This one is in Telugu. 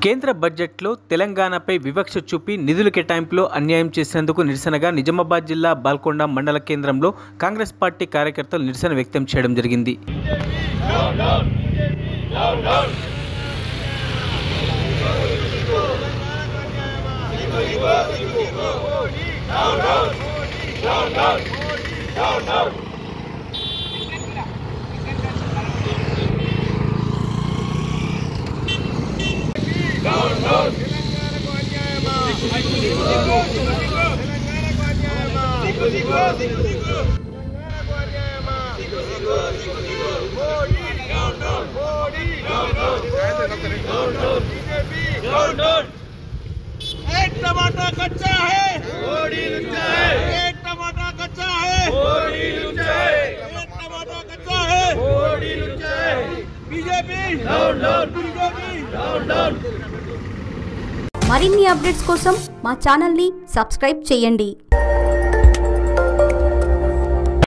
కేంద్ర బడ్జెట్లో తెలంగాణపై వివక్ష చూపి నిధుల కేటాయింపులో అన్యాయం చేసినందుకు నిరసనగా నిజామాబాద్ జిల్లా బాల్కొండ మండల కేంద్రంలో కాంగ్రెస్ పార్టీ కార్యకర్తలు నిరసన వ్యక్తం చేయడం జరిగింది. एक टमाटर कच्चा है एक टमाटर कच्चा है एक टमाटर कच्चा है बीजेपी మరిన్ని అప్డేట్స్ కోసం మా ఛానల్ ని సబ్స్క్రైబ్ చేయండి.